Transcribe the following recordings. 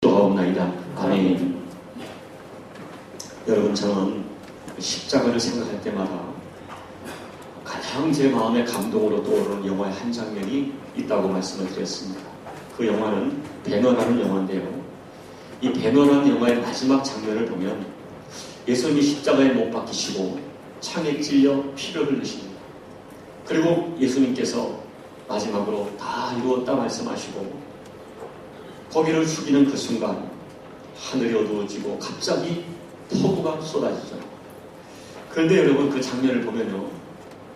기도하옵나이다. 아멘. 여러분, 저는 십자가를 생각할 때마다 가장 제 마음에 감동으로 떠오르는 영화의 한 장면이 있다고 말씀을 드렸습니다. 그 영화는 배너라는 영화인데요. 이 배너라는 영화의 마지막 장면을 보면 예수님이 십자가에 못 박히시고 창에 찔려 피를 흘리십니다. 그리고 예수님께서 마지막으로 다 이루었다 말씀하시고 고개를 숙이는 그 순간 하늘이 어두워지고 갑자기 폭우가 쏟아지죠. 그런데 여러분, 그 장면을 보면요,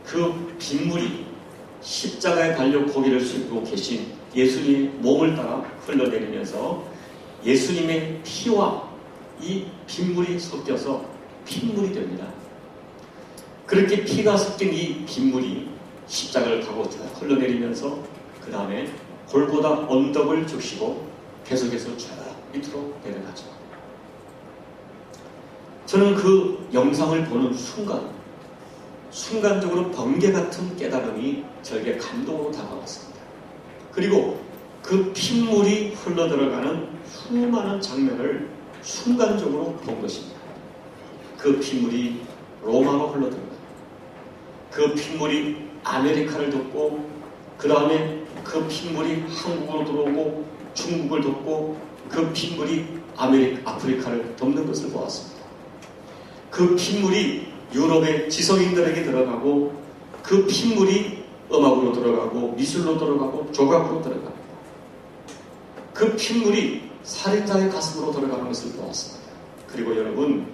그 빗물이 십자가에 달려 고개를 숙이고 계신 예수님의 몸을 따라 흘러내리면서 예수님의 피와 이 빗물이 섞여서 핏물이 됩니다. 그렇게 피가 섞인 이 빗물이 십자가를 타고 흘러내리면서 그 다음에 골고다 언덕을 적시고 계속해서 쭉 밑으로 내려가죠. 저는 그 영상을 보는 순간적으로 번개 같은 깨달음이 저에게 감동으로 다가왔습니다. 그리고 그 핏물이 흘러들어가는 수많은 장면을 순간적으로 본 것입니다. 그 핏물이 로마로 흘러들어가요. 그 핏물이 아메리카를 덮고 그 다음에 그 핏물이 한국으로 들어오고 중국을 덮고 그 핏물이 아프리카를 덮는 것을 보았습니다. 그 핏물이 유럽의 지성인들에게 들어가고 그 핏물이 음악으로 들어가고 미술로 들어가고 조각으로 들어갑니다. 그 핏물이 살인자의 가슴으로 들어가는 것을 보았습니다. 그리고 여러분,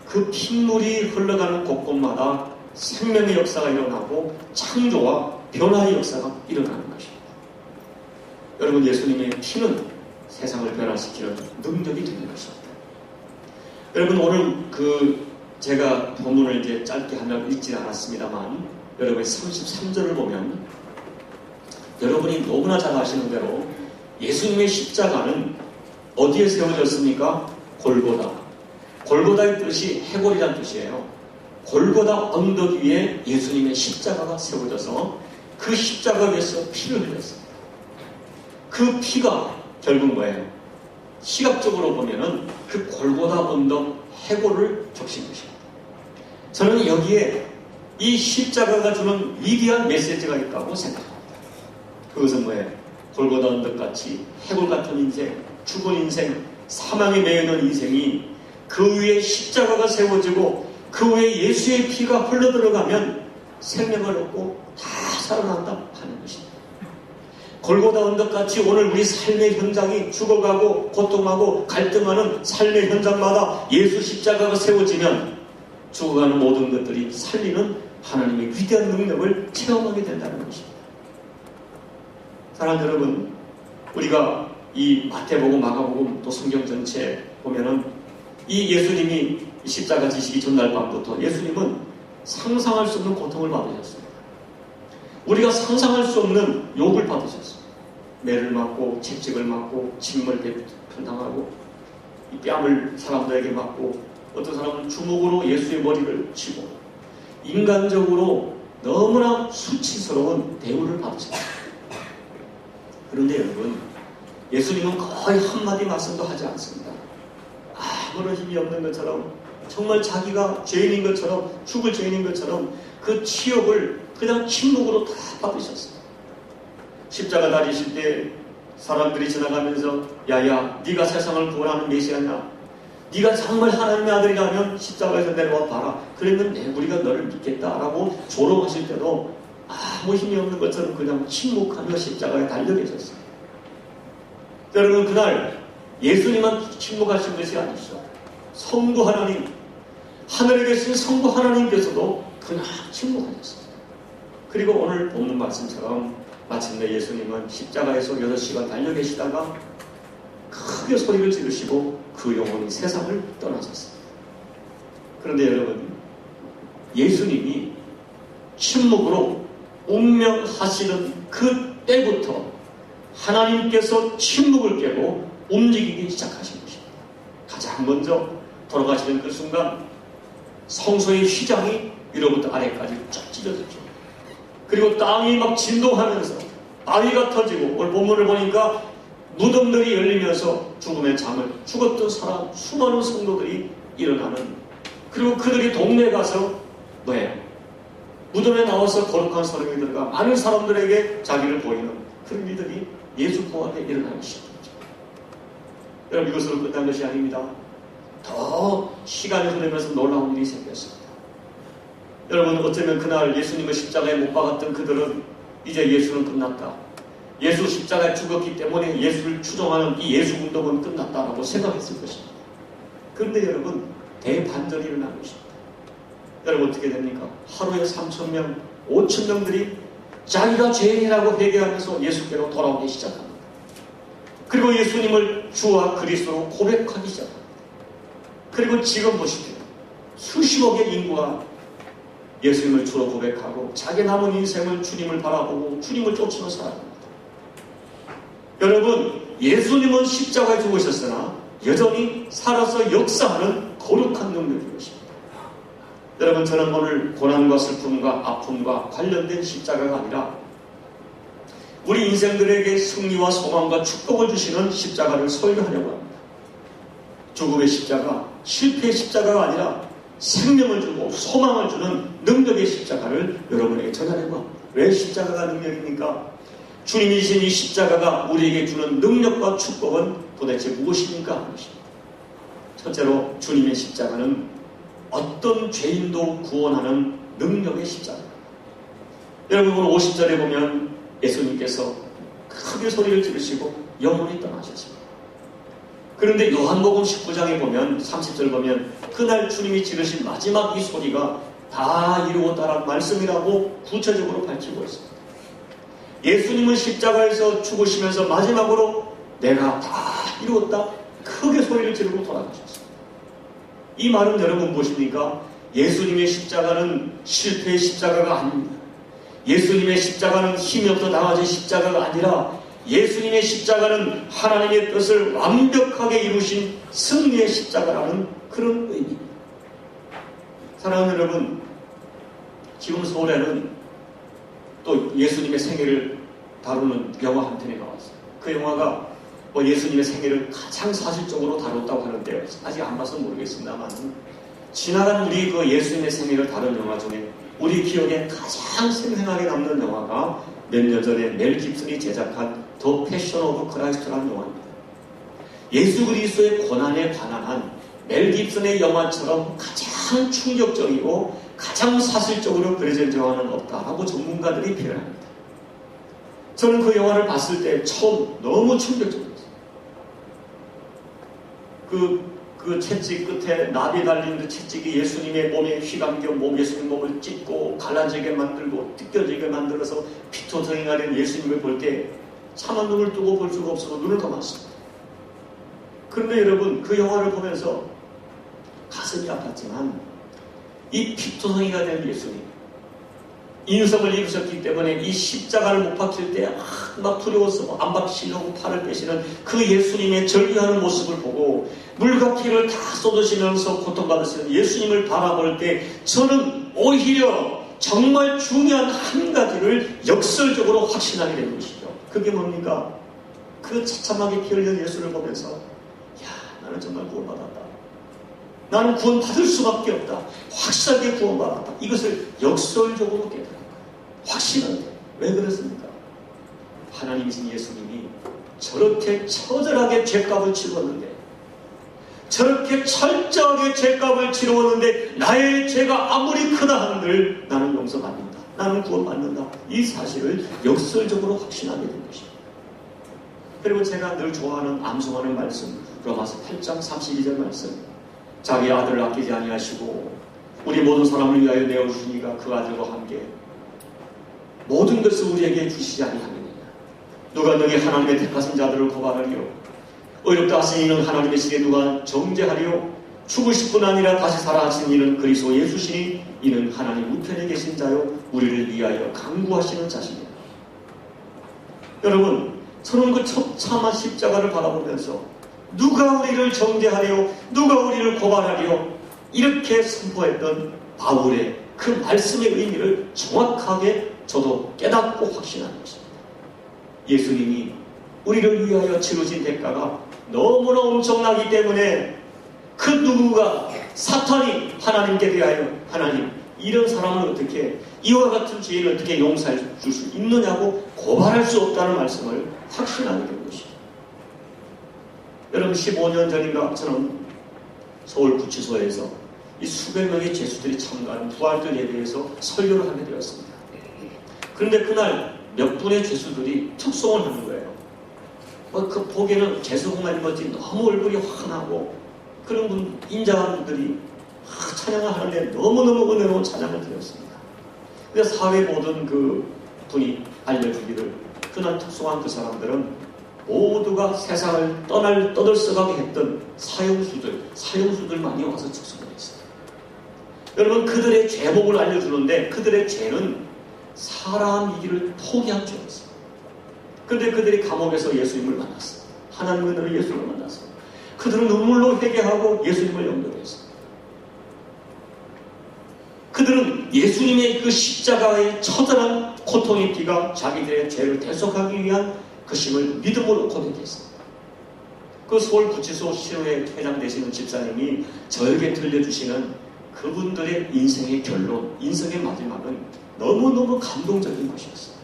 그 핏물이 흘러가는 곳곳마다 생명의 역사가 일어나고 창조와 변화의 역사가 일어나는 것입니다. 여러분, 예수님의 피는 세상을 변화시키는 능력이 되는 것입니다. 여러분, 오늘 제가 본문을 이제 짧게 하려고 읽지 않았습니다만, 여러분의 33절을 보면 여러분이 너무나 잘 아시는 대로 예수님의 십자가는 어디에 세워졌습니까? 골고다. 골고다의 뜻이 해골이라는 뜻이에요. 골고다 언덕 위에 예수님의 십자가가 세워져서 그 십자가 위에서 피를 흘렸습니다. 그 피가 결국 뭐예요? 시각적으로 보면은 그 골고다 언덕 해골을 적신 것입니다. 저는 여기에 이 십자가가 주는 위대한 메시지가 있다고 생각합니다. 그것은 뭐예요? 골고다 언덕같이 해골 같은 인생, 죽은 인생, 사망에 매이는 인생이 그 위에 십자가가 세워지고 그 위에 예수의 피가 흘러들어가면 생명을 얻고 다 살아난다 하는 것입니다. 골고다 언덕같이 오늘 우리 삶의 현장이 죽어가고 고통하고 갈등하는 삶의 현장마다 예수 십자가가 세워지면 죽어가는 모든 것들이 살리는 하나님의 위대한 능력을 체험하게 된다는 것입니다. 사랑하는 여러분, 우리가 이 마태복음, 마가복음 또 성경 전체에 보면은 이 예수님이 십자가 지시기 전날 밤부터 예수님은 상상할 수 없는 고통을 받으셨습니다. 우리가 상상할 수 없는 욕을 받으셨습니다. 매를 맞고 채찍을 맞고 침을 편당하고 이 뺨을 사람들에게 맞고 어떤 사람은 주먹으로 예수의 머리를 치고 인간적으로 너무나 수치스러운 대우를 받으셨습니다. 그런데 여러분, 예수님은 거의 한마디 말씀도 하지 않습니다. 아무런 힘이 없는 것처럼, 정말 자기가 죄인인 것처럼, 죽을 죄인인 것처럼 그 치욕을 그냥 침묵으로 다 받으셨습니다. 십자가 달리실 때 사람들이 지나가면서 야야, 네가 세상을 구원하는 메시아냐? 네가 정말 하나님의 아들이라면 십자가에서 내려와 봐라. 그러면 우리가 너를 믿겠다라고 조롱하실 때도 아무 힘이 없는 것처럼 그냥 침묵하며 십자가에 달려 계셨어요. 여러분, 그날 예수님만 침묵하신 것이 아니죠. 성부 하나님, 하늘에 계신 성부 하나님께서도 그냥 침묵하셨습니다. 그리고 오늘 본문 말씀처럼 마침내 예수님은 십자가에서 6시간 달려 계시다가 크게 소리를 지르시고 그 영혼이 세상을 떠나셨습니다. 그런데 여러분, 예수님이 침묵으로 운명하시는 그 때부터 하나님께서 침묵을 깨고 움직이기 시작하신 것입니다. 가장 먼저 돌아가시는 그 순간 성소의 휘장이 위로부터 아래까지 쫙 찢어졌죠. 그리고 땅이 막 진동하면서 바위가 터지고, 오늘 본문을 보니까 무덤들이 열리면서 죽음의 잠을 죽었던 사람 수많은 성도들이 일어나는, 그리고 그들이 동네에 가서 무덤에 나와서 거룩한 사람이 들어가 많은 사람들에게 자기를 보이는 그런 일들이 예수 보안에 일어나기 시작합니다. 여러분, 이것으로 끝난 것이 아닙니다. 더 시간이 흐르면서 놀라운 일이 생겼습니다. 여러분, 어쩌면 그날 예수님을 십자가에 못 박았던 그들은 이제 예수는 끝났다, 예수 십자가에 죽었기 때문에 예수를 추종하는 이 예수 운동은 끝났다라고 생각했을 것입니다. 그런데 여러분, 대반전이 일어난 것입니다. 여러분, 어떻게 됩니까? 하루에 3,000명, 5,000명들이 자기가 죄인이라고 회개하면서 예수께로 돌아오기 시작합니다. 그리고 예수님을 주와 그리스도로 고백하기 시작합니다. 그리고 지금 보십시오. 수십억의 인구가 예수님을 주로 고백하고 자기 남은 인생을 주님을 바라보고 주님을 쫓으며 살아갑니다. 여러분, 예수님은 십자가에 죽으셨으나 여전히 살아서 역사하는 거룩한 능력인 것입니다. 여러분, 저는 오늘 고난과 슬픔과 아픔과 관련된 십자가가 아니라 우리 인생들에게 승리와 소망과 축복을 주시는 십자가를 설교하려고 합니다. 죽음의 십자가, 실패의 십자가가 아니라 생명을 주고 소망을 주는 능력의 십자가를 여러분에게 전하려고 합니다. 왜 십자가가 능력입니까? 주님이 지신 이 십자가가 우리에게 주는 능력과 축복은 도대체 무엇입니까? 하는 것입니다. 첫째로, 주님의 십자가는 어떤 죄인도 구원하는 능력의 십자가입니다. 여러분, 오늘 50절에 보면 예수님께서 크게 소리를 지르시고 영원히 떠나셨습니다. 그런데 요한복음 19장에 보면 30절 보면 그날 주님이 지르신 마지막 이 소리가 다 이루었다라는 말씀이라고 구체적으로 밝히고 있습니다. 예수님은 십자가에서 죽으시면서 마지막으로 내가 다 이루었다 크게 소리를 지르고 돌아가셨습니다. 이 말은 여러분 무엇입니까? 예수님의 십자가는 실패의 십자가가 아닙니다. 예수님의 십자가는 힘이 없어 당하신 십자가가 아니라 예수님의 십자가는 하나님의 뜻을 완벽하게 이루신 승리의 십자가라는 그런 의미입니다. 사랑하는 여러분, 지금 서울에는 또 예수님의 생애를 다루는 영화 한 편이 나왔어요. 그 영화가 예수님의 생애를 가장 사실적으로 다뤘다고 하는데 아직 안 봐서 모르겠습니다만, 지나간 우리 그 예수님의 생애를 다룬 영화 중에 우리 기억에 가장 생생하게 남는 영화가 몇 년 전에 멜 깁슨이 제작한 더 패션 오브 크라이스트라는 영화입니다. 예수 그리스도의 고난에 관한 멜 깁슨의 영화처럼 가장 충격적이고 가장 사실적으로 그려진 영화는 없다라고 전문가들이 표현합니다. 저는 그 영화를 봤을 때 처음 너무 충격적이었어요. 그 채찍 끝에 나비 달린 그 채찍이 예수님의 몸에 휘감겨 예수님 몸을 찢고 갈라지게 만들고 뜯겨지게 만들어서 피토성이 가린 예수님을 볼 때 차마 눈을 뜨고 볼 수가 없어서 눈을 감았습니다. 그런데 여러분, 그 영화를 보면서 가슴이 아팠지만 이 피토성이가 된 예수님, 인성을 입으셨기 때문에 이 십자가를 못 박힐 때 막 두려워서 안 박히려고 팔을 빼시는 그 예수님의 절규하는 모습을 보고 물과 피를 다 쏟으시면서 고통받으시는 예수님을 바라볼 때 저는 오히려 정말 중요한 한 가지를 역설적으로 확신하게 된 것이죠. 그게 뭡니까? 그 처참하게 피 흘린 예수를 보면서 나는 정말 구원받았다. 나는 구원받을 수밖에 없다. 확실하게 구원받았다. 이것을 역설적으로 깨달은 거예요. 확신한데. 왜 그렇습니까? 하나님이신 예수님이 저렇게 처절하게 죄값을 치루었는데, 저렇게 철저하게 죄값을 치루었는데 나의 죄가 아무리 크다 한들 나는 용서받는다. 나는 구원받는다. 이 사실을 역설적으로 확신하게 된 것입니다. 그리고 제가 늘 좋아하는 암송하는 말씀, 로마서 8장 32절 말씀, 자기 아들을 아끼지 아니하시고 우리 모든 사람을 위하여 내어주시니가 그 아들과 함께 모든 것을 우리에게 주시지 아니하느냐. 누가 너희 하나님의 택하신 자들을 고발하리요. 어렵다 하신 이는 하나님이시니 누가 정죄하리요. 죽으실 뿐 아니라 다시 살아하신 이는 그리스도 예수시니 이는 하나님 우편에 계신 자요 우리를 위하여 강구하시는 자시니라. 여러분, 저는 그 처참한 십자가를 바라보면서 누가 우리를 정죄하리요, 누가 우리를 고발하리요, 이렇게 선포했던 바울의 그 말씀의 의미를 정확하게 저도 깨닫고 확신하는 것입니다. 예수님이 우리를 위하여 치르신 대가가 너무나 엄청나기 때문에 그 누구가 사탄이 하나님께 대하여 하나님 이런 사람을 어떻게 이와 같은 죄를 어떻게 용서해 줄 수 있느냐고 고발할 수 없다는 말씀을 확신하게 된 것입니다. 여러분 15년 전인가 저는 서울 구치소에서 이 수백 명의 죄수들이 참가하는 부활절 예배에서 설교를 하게 되었습니다. 그런데 그날 몇 분의 죄수들이 특송을 하는 거예요. 그 보기에는 죄수홍만 입었지 너무 얼굴이 환하고 그런 분, 인자분들이 찬양을 하는데 너무너무 은혜로운 찬양을 드렸습니다. 그래서 사회 모든 그 분이 알려주기를 그날 특송한 그 사람들은 모두가 세상을 떠들썩하게 했던 사형수들만이 와서 특송을 했어요. 여러분 그들의 죄목을 알려주는데 그들의 죄는 사람이기를 포기한 죄였어요. 그런데 그들이 감옥에서 예수님을 만났어요. 하나님의 은혜로 예수님을 만났어요. 그들은 눈물로 회개하고 예수님을 영접했어요. 그들은 예수님의 그 십자가의 처절한 고통의 피가 자기들의 죄를 대속하기 위한 것임을 믿음으로 고백했습니다. 그 서울구치소 실효회 회장 되시는 집사님이 저에게 들려주시는 그분들의 인생의 결론, 인생의 마지막은 너무너무 감동적인 것이었습니다.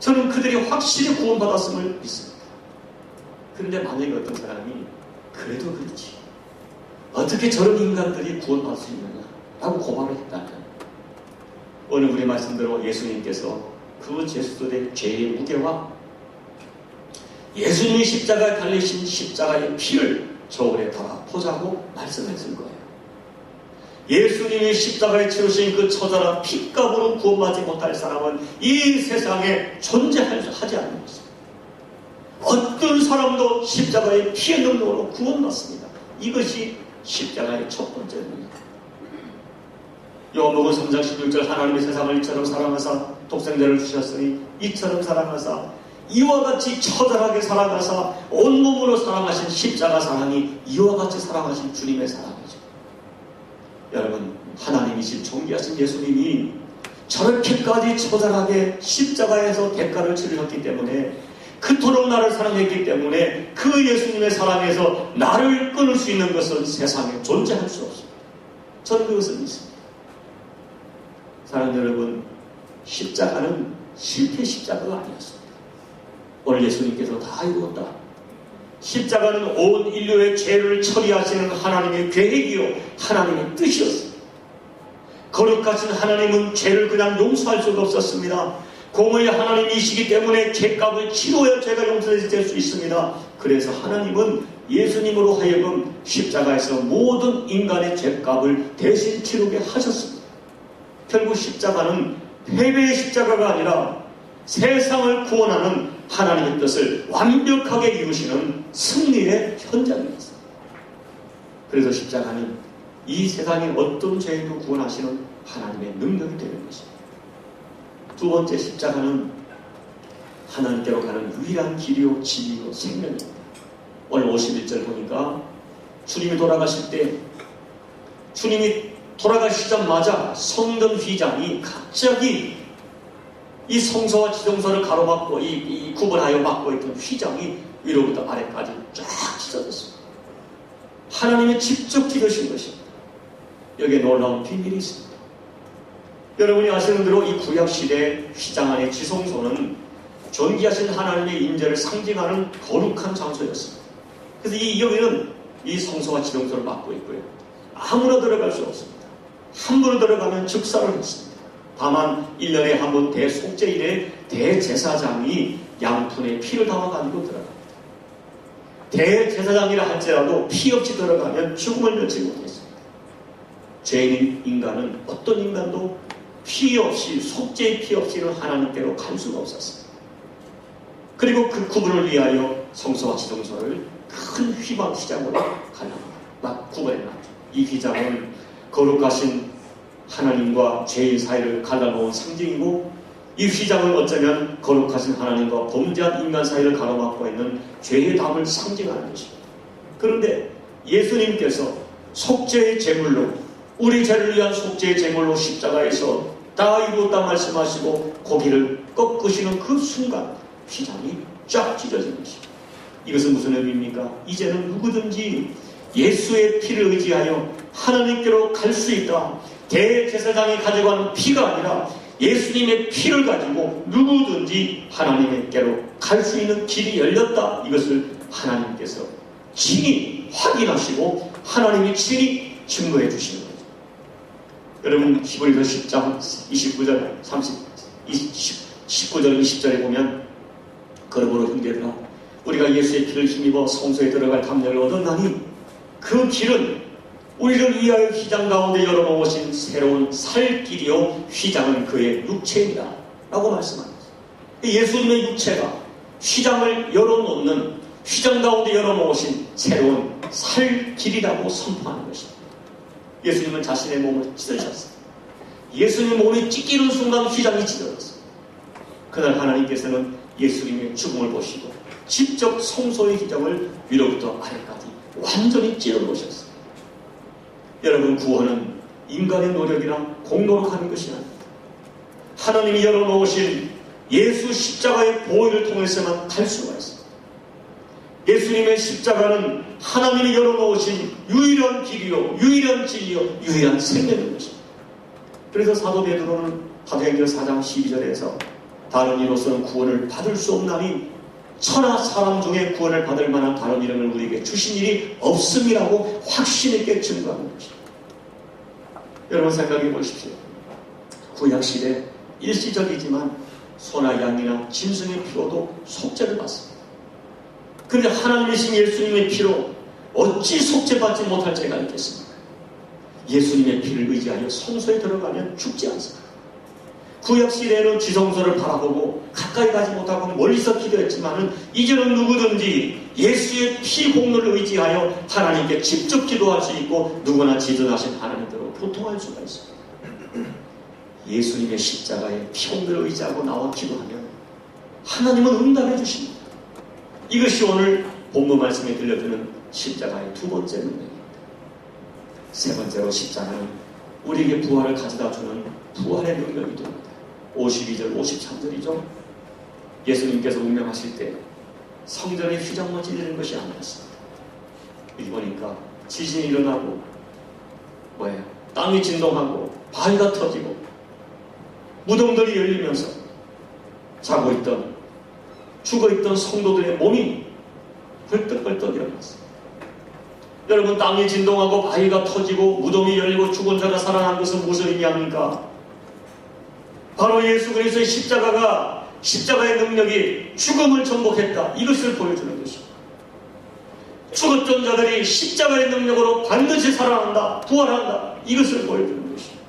저는 그들이 확실히 구원받았음을 믿습니다. 그런데 만약에 어떤 사람이 그래도 그렇지 어떻게 저런 인간들이 구원받을 수 있느냐 라고 고발을 했다면 오늘 우리 말씀대로 예수님께서 그 죄수들의 죄의 무게와 예수님이 십자가에 달리신 십자가의 피를 저울에 달아 보자고 말씀했을 거예요. 예수님이 십자가에 치르신 그 처절한 핏값으로 구원받지 못할 사람은 이 세상에 존재하지 않는 것입니다. 어떤 사람도 십자가의 피의 능력으로 구원받습니다. 이것이 십자가의 첫 번째 능력입니다. 요한복음 3장 16절 하나님의 세상을 이처럼 사랑하사 독생자를 주셨으니 이처럼 사랑하사 이와 같이 처절하게 사랑하사 온몸으로 사랑하신 십자가 사랑이 이와 같이 사랑하신 주님의 사랑이죠. 여러분 하나님이신 존귀하신 예수님이 저렇게까지 처절하게 십자가에서 대가를 치르셨기 때문에 그토록 나를 사랑했기 때문에 그 예수님의 사랑에서 나를 끊을 수 있는 것은 세상에 존재할 수 없습니다. 저는 그것을 믿습니다. 사랑하는 여러분, 십자가는 실패 십자가가 아니었습니다. 오늘 예수님께서 다 이루었다. 십자가는 온 인류의 죄를 처리하시는 하나님의 계획이요 하나님의 뜻이었습니다. 거룩하신 하나님은 죄를 그냥 용서할 수가 없었습니다. 공의의 하나님이시기 때문에 죄값을 치러야 죄가 용서될 수 있습니다. 그래서 하나님은 예수님으로 하여금 십자가에서 모든 인간의 죄값을 대신 치르게 하셨습니다. 결국 십자가는 패배의 십자가가 아니라 세상을 구원하는 하나님의 뜻을 완벽하게 이루시는 승리의 현장이었습니다. 그래서 십자가는 이 세상의 어떤 죄에도 구원하시는 하나님의 능력이 되는 것입니다. 두 번째 십자가는 하나님께로 가는 유일한 길이요 진리요 생명입니다. 오늘 51절 보니까 주님이 돌아가실 때 주님이 돌아가시자마자 성전 휘장이 갑자기 이 성소와 지성소를 가로막고 이 구분하여 막고 있던 휘장이 위로부터 아래까지 쫙 찢어졌습니다. 하나님이 직접 찢으신 것입니다. 여기에 놀라운 비밀이 있습니다. 여러분이 아시는 대로 이 구약시대 휘장 안의 지성소는 존귀하신 하나님의 임재를 상징하는 거룩한 장소였습니다. 그래서 여기는 이 성소와 지성소를 막고 있고요. 아무나 들어갈 수 없습니다. 함부로 들어가면 즉사를 했습니다. 다만 1년에 한 번 대속죄일에 대제사장이 양푼의 피를 담아가지고 들어갑니다. 대제사장이라 할지라도 피 없이 들어가면 죽음을 면치 못했습니다. 죄인 인간은 어떤 인간도 피 없이 속죄의 피 없이는 하나님께로 갈 수가 없었습니다. 그리고 그 구분을 위하여 성소와 지성소를 큰 휘장으로 구분해놨죠. 이 휘장은 거룩하신 하나님과 죄인 사이를 갈라놓은 상징이고 이 휘장은 어쩌면 거룩하신 하나님과 범죄한 인간 사이를 가로막고 있는 죄의 담을 상징하는 것입니다. 그런데 예수님께서 속죄의 제물로 우리 죄를 위한 속죄의 제물로 십자가에서 다 이루었다 말씀하시고 고기를 꺾으시는 그 순간 휘장이 쫙 찢어진 것입니다. 이것은 무슨 의미입니까? 이제는 누구든지 예수의 피를 의지하여 하나님께로 갈 수 있다. 대제사장이 가져가는 피가 아니라 예수님의 피를 가지고 누구든지 하나님께로 갈 수 있는 길이 열렸다. 이것을 하나님께서 친히 확인하시고 하나님이 친히 증거해 주시는 거죠. 여러분 히브리서 10장 29절 19절 20절에 보면 그러므로 형제들아 우리가 예수의 피를 힘입어 성소에 들어갈 담력을 얻었나니 그 길은 우리를 위하여 휘장 가운데 열어놓으신 새로운 살길이요 휘장은 그의 육체이다 라고 말씀합니다. 예수님의 육체가 휘장을 열어놓는 휘장 가운데 열어놓으신 새로운 살길이라고 선포하는 것입니다. 예수님은 자신의 몸을 찢으셨어요. 예수님 몸이 찢기는 순간 휘장이 찢어졌어요. 그날 하나님께서는 예수님의 죽음을 보시고 직접 성소의 휘장을 위로부터 아래까지 완전히 찢어놓으셨어요. 여러분 구원은 인간의 노력이나 공로로 가는 것이 아닙니다. 하나님이 열어놓으신 예수 십자가의 보혈을 통해서만 갈 수가 있습니다. 예수님의 십자가는 하나님이 열어놓으신 유일한 길이요 유일한 진리요 유일한 생명인 것입니다. 그래서 사도 베드로는 사도행전 4장 12절에서 다른 이로서는 구원을 받을 수 없나니 천하 사람 중에 구원을 받을 만한 다른 이름을 우리에게 주신 일이 없음이라고 확신 있게 증거하는 것입니다. 여러분 생각해 보십시오. 구약시대 일시적이지만 소나 양이나 짐승의 피로도 속죄를 받습니다. 그런데 하나님이신 예수님의 피로 어찌 속죄받지 못할 죄가 있겠습니까? 예수님의 피를 의지하여 성소에 들어가면 죽지 않습니다. 구약시대에는 지성소를 바라보고 가까이 가지 못하고 멀리서 기도했지만 이제는 누구든지 예수의 피 공로를 의지하여 하나님께 직접 기도할 수 있고 누구나 지존하신 하나님대로 교통할 수가 있습니다. 예수님의 십자가의 피 공로를 의지하고 나와 기도하면 하나님은 응답해 주십니다. 이것이 오늘 본문 말씀에 들려드리는 십자가의 두 번째 능력입니다. 세 번째로 십자가는 우리에게 부활을 가져다 주는 부활의 능력이 됩니다. 52절 53절이죠. 예수님께서 운명하실 때 성전의 휘장만 찢어지는 것이 아니었습니다. 여기 보니까 지진이 일어나고 땅이 진동하고 바위가 터지고 무덤들이 열리면서 자고 있던 죽어있던 성도들의 몸이 벌떡벌떡 일어났습니다. 여러분 땅이 진동하고 바위가 터지고 무덤이 열리고 죽은 자가 살아난 것은 무슨 의미합니까? 바로 예수 그리스도의 십자가의 능력이 죽음을 정복했다. 이것을 보여주는 것입니다. 죽었던 자들이 십자가의 능력으로 반드시 살아난다. 부활한다. 이것을 보여주는 것입니다.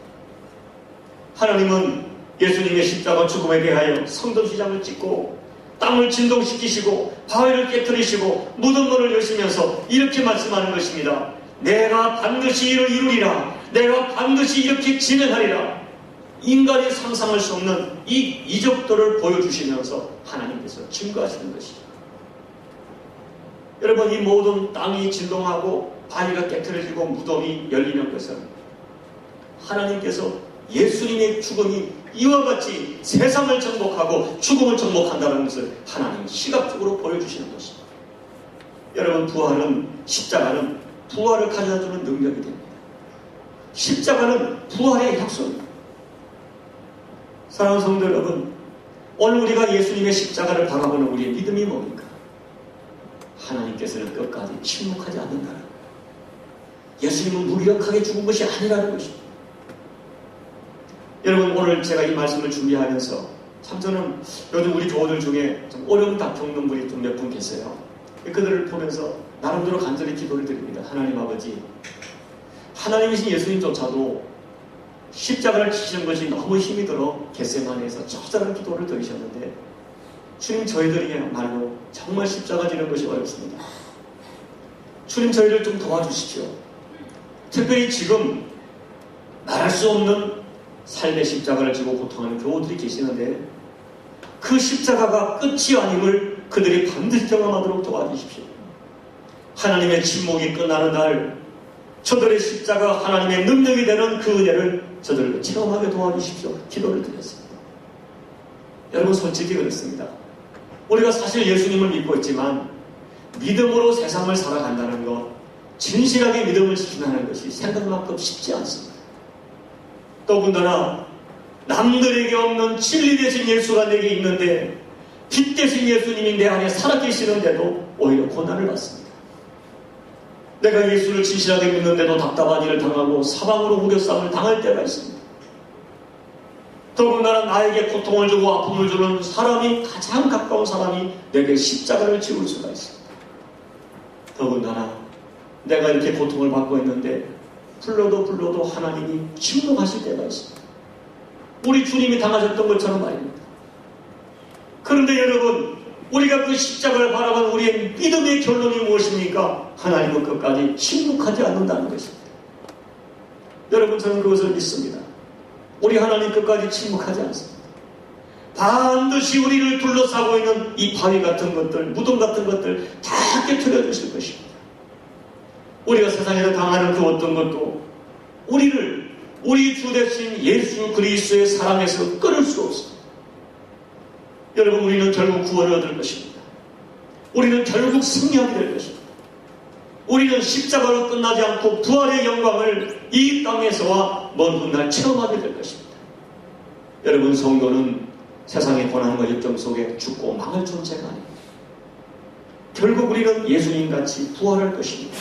하나님은 예수님의 십자가 죽음에 대하여 성전 휘장을 찢고 땅을 진동시키시고 바위를 깨뜨리시고 무덤문을 여시면서 이렇게 말씀하는 것입니다. 내가 반드시 이를 이루리라. 내가 반드시 이렇게 진행하리라. 인간이 상상할 수 없는 이 이적들을 보여주시면서 하나님께서 증거하시는 것이죠. 여러분 이 모든 땅이 진동하고 바위가 깨트려지고 무덤이 열리는 것은 하나님께서 예수님의 죽음이 이와 같이 세상을 정복하고 죽음을 정복한다는 것을 하나님이 시각적으로 보여주시는 것입니다. 여러분 부활은 십자가는 부활을 가져다주는 능력이 됩니다. 십자가는 부활의 약속입니다. 사랑하는 성도 여러분, 오늘 우리가 예수님의 십자가를 바라보는 우리의 믿음이 뭡니까? 하나님께서는 끝까지 침묵하지 않는다는 거예요. 예수님은 무력하게 죽은 것이 아니라는 것입니다. 여러분 오늘 제가 이 말씀을 준비하면서 참 저는 요즘 우리 교우들 중에 좀 어려움 겪는 분이 좀 몇 분 계세요. 그들을 보면서 나름대로 간절히 기도를 드립니다. 하나님 아버지, 하나님이신 예수님조차도 십자가를 지시는 것이 너무 힘이 들어 겟세마네에서 적절한 기도를 드리셨는데 주님 저희들이야말로 정말 십자가 지는 것이 어렵습니다. 주님 저희를 좀 도와주십시오. 특별히 지금 말할 수 없는 삶의 십자가를 지고 고통하는 교우들이 계시는데 그 십자가가 끝이 아님을 그들이 반드시 경험하도록 도와주십시오. 하나님의 침묵이 끝나는 날 저들의 십자가 하나님의 능력이 되는 그 은혜를 저들을 체험하게 도와주십시오. 기도를 드렸습니다. 여러분 솔직히 그렇습니다. 우리가 사실 예수님을 믿고 있지만 믿음으로 세상을 살아간다는 것, 진실하게 믿음을 지킨다는 것이 생각만큼 쉽지 않습니다. 더군다나 남들에게 없는 진리 대신 예수가 내게 있는데 빛 대신 예수님이 내 안에 살아계시는데도 오히려 고난을 받습니다. 내가 예수를 진실하게 믿는데도 답답한 일을 당하고 사방으로 우겨싸움을 당할 때가 있습니다. 더군다나 나에게 고통을 주고 아픔을 주는 사람이, 가장 가까운 사람이 내게 십자가를 지울 수가 있습니다. 더군다나 내가 이렇게 고통을 받고 있는데 불러도 하나님이 침묵하실 때가 있습니다. 우리 주님이 당하셨던 것처럼 말입니다. 그런데 여러분, 우리가 그 십자가를 바라본 우리의 믿음의 결론이 무엇입니까? 하나님은 끝까지 침묵하지 않는다는 것입니다. 여러분, 저는 그것을 믿습니다. 우리 하나님 끝까지 침묵하지 않습니다. 반드시 우리를 둘러싸고 있는 이 바위 같은 것들, 무덤 같은 것들 다 깨트려 주실 것입니다. 우리가 세상에서 당하는 그 어떤 것도 우리를 우리 주 대신 예수 그리스도의 사랑에서 끊을 수 없습니다. 여러분, 우리는 결국 구원을 얻을 것입니다. 우리는 결국 승리하게 될 것입니다. 우리는 십자가로 끝나지 않고 부활의 영광을 이 땅에서와 먼 훗날 체험하게 될 것입니다. 여러분, 성도는 세상의 고난과 역경 속에 죽고 망할 존재가 아닙니다. 결국 우리는 예수님같이 부활할 것입니다.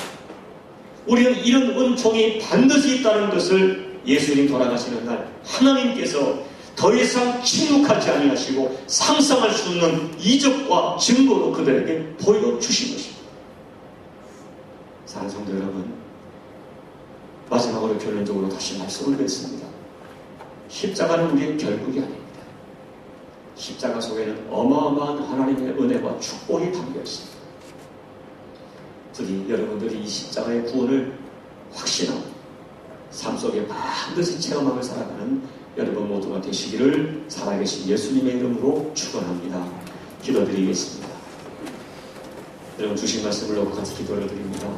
우리는 이런 은총이 반드시 있다는 것을 예수님 돌아가시는 날 하나님께서 더 이상 침묵하지 아니하시고 상상할 수 없는 이적과 증거로 그들에게 보여주신 것입니다. 사랑하는 성도 여러분, 마지막으로 결론적으로 다시 말씀을 드렸습니다. 십자가는 우리의 결국이 아닙니다. 십자가 속에는 어마어마한 하나님의 은혜와 축복이 담겨 있습니다. 부디 여러분들이 이 십자가의 구원을 확신하고 삶 속에 반드시 체험하며 살아가는 여러분 모두가 되시기를 살아계신 예수님의 이름으로 축원합니다. 기도드리겠습니다. 여러분, 주신 말씀을 놓고 같이 기도를 드립니다.